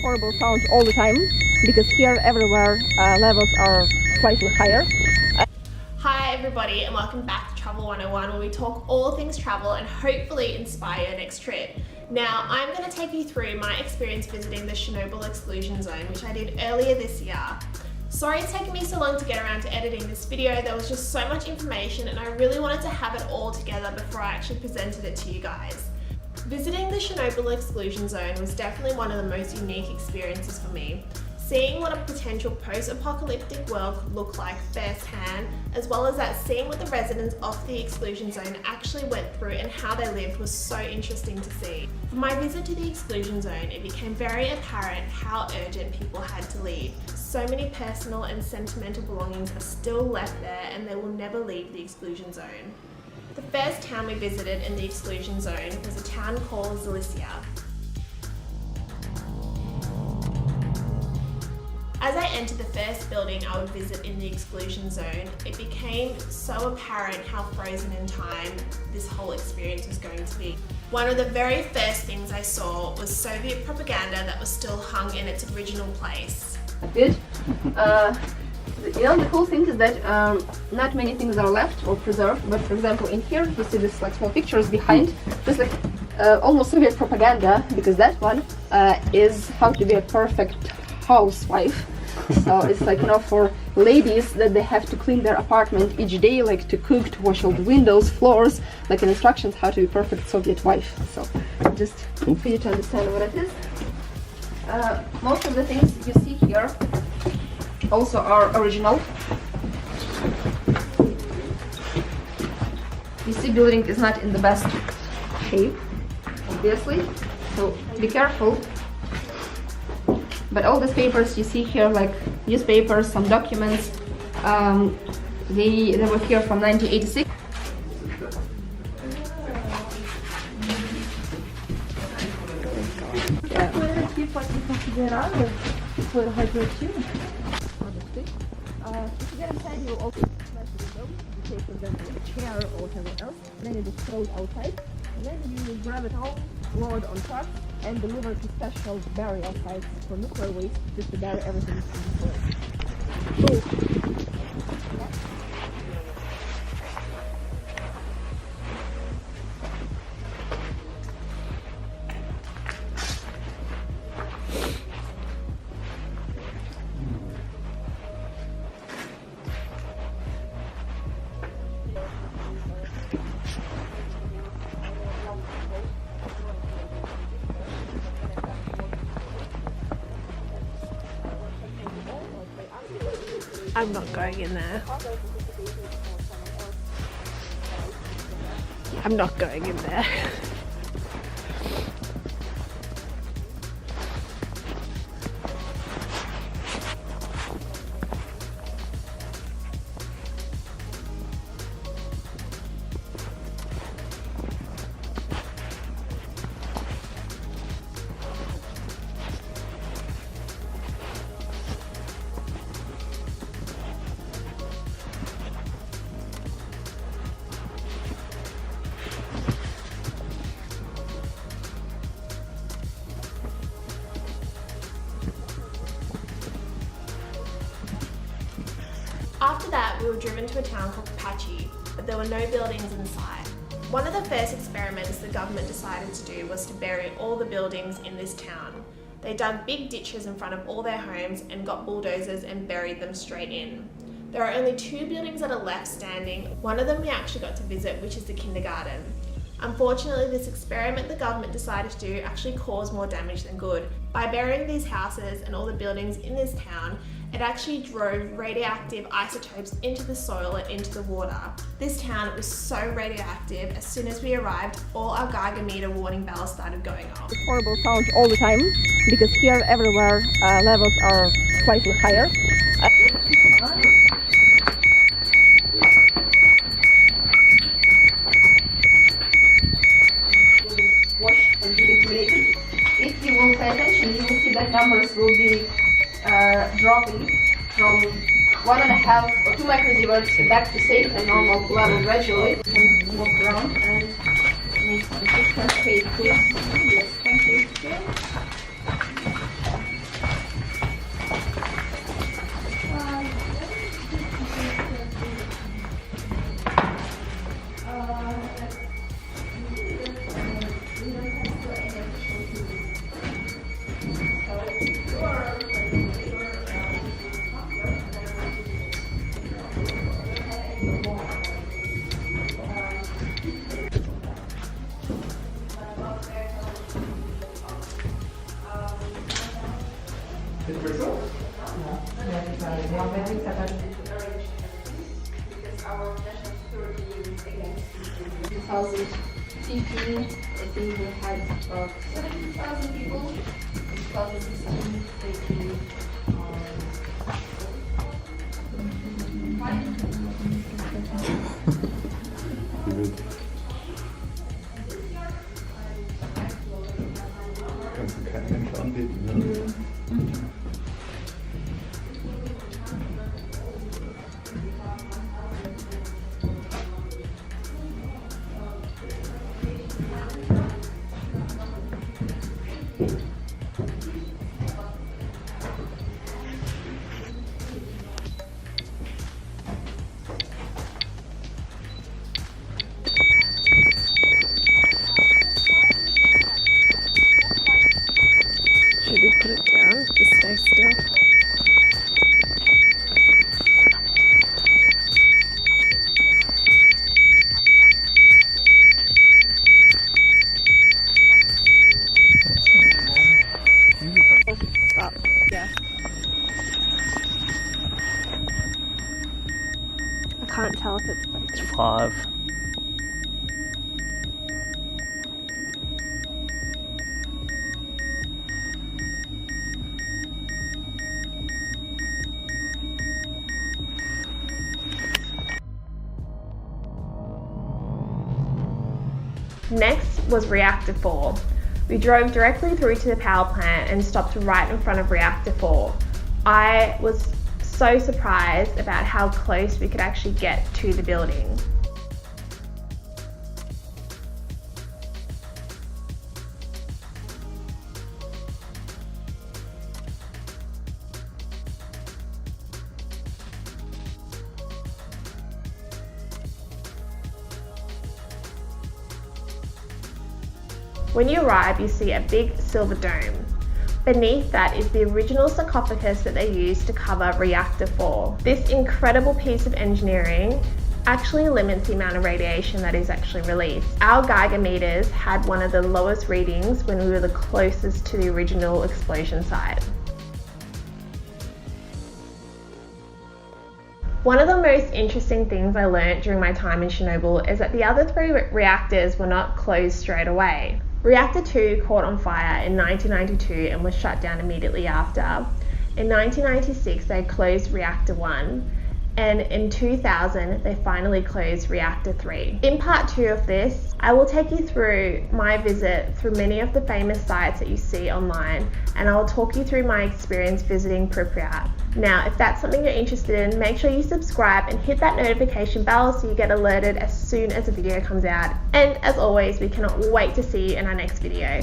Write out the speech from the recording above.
horrible sounds all the time because here everywhere levels are slightly higher. Hi everybody and welcome back to Travel 101 where we talk all things travel and hopefully inspire your next trip. Now I'm going to take you through my experience visiting the Chernobyl exclusion zone, which I did earlier this year. Sorry it's taken me so long to get around to editing this video. There was just so much information and I really wanted to have it all together before I actually presented it to you guys. Visiting the Chernobyl exclusion zone was definitely one of the most unique experiences for me. Seeing what a potential post-apocalyptic world could look like firsthand, as well as that seeing what the residents of the exclusion zone actually went through and how they lived was so interesting to see. For my visit to the exclusion zone, it became very apparent how urgent people had to leave. So many personal and sentimental belongings are still left there and they will never leave the exclusion zone. The first town we visited in the exclusion zone was a town called Zalissya. As I entered the first building I would visit in the exclusion zone, it became so apparent how frozen in time this whole experience was going to be. One of the very first things I saw was Soviet propaganda that was still hung in its original place. Good. You know, the cool thing is that not many things are left or preserved, but for example in here you see this like small pictures behind, just like almost Soviet propaganda, because that one is how to be a perfect housewife. So it's like, you know, for ladies that they have to clean their apartment each day, like to cook, to wash all the windows, floors, like instructions how to be perfect Soviet wife. So just for you to understand what it is. Most of the things you see here also are original. You see, building is not in the best shape, obviously, so be careful. But all these papers you see here, like newspapers, some documents, they were here from 1986. To get inside, you also smash the window, you take, for example, a chair or whatever else, then you just throw it outside, and then you grab it all, load it on trucks, and deliver to special burial sites for nuclear waste, just to bury everything in the soil. I'm not going in there. I'm not going in there. After that, we were driven to a town called Kopachi, but there were no buildings inside. One of the first experiments the government decided to do was to bury all the buildings in this town. They dug big ditches in front of all their homes and got bulldozers and buried them straight in. There are only 2 buildings that are left standing. One of them we actually got to visit, which is the kindergarten. Unfortunately, this experiment the government decided to do actually caused more damage than good. By burying these houses and all the buildings in this town, it actually drove radioactive isotopes into the soil and into the water. This town was so radioactive, as soon as we arrived, all our Geiger meter warning bells started going off. Horrible sounds all the time because here everywhere levels are slightly higher. Washed and manipulated. If you will pay attention, you will see that numbers will be dropping from 1.5 or 2 microsieverts back to safe and normal level gradually. You can walk around and make some pictures. Yes, thank you. Because our national security unit against 2015, I think we had about 70,000 people. In 2016, 80. Kannst du keinen Mensch anbieten, ne? Should we put it down? Just stay still. Stop. Yeah. I can't tell if it's both. It's 5. Next was reactor 4. We drove directly through to the power plant and stopped right in front of reactor 4. I was so surprised about how close we could actually get to the building. When you arrive, you see a big silver dome. Beneath that is the original sarcophagus that they used to cover reactor 4. This incredible piece of engineering actually limits the amount of radiation that is actually released. Our Geiger meters had one of the lowest readings when we were the closest to the original explosion site. One of the most interesting things I learned during my time in Chernobyl is that the other 3 reactors were not closed straight away. Reactor 2 caught on fire in 1992 and was shut down immediately after. In 1996 they closed Reactor 1, and in 2000 they finally closed Reactor 3. In part 2 of this, I will take you through my visit through many of the famous sites that you see online, and I will talk you through my experience visiting Pripyat. Now, if that's something you're interested in, make sure you subscribe and hit that notification bell so you get alerted as soon as a video comes out. And as always, we cannot wait to see you in our next video.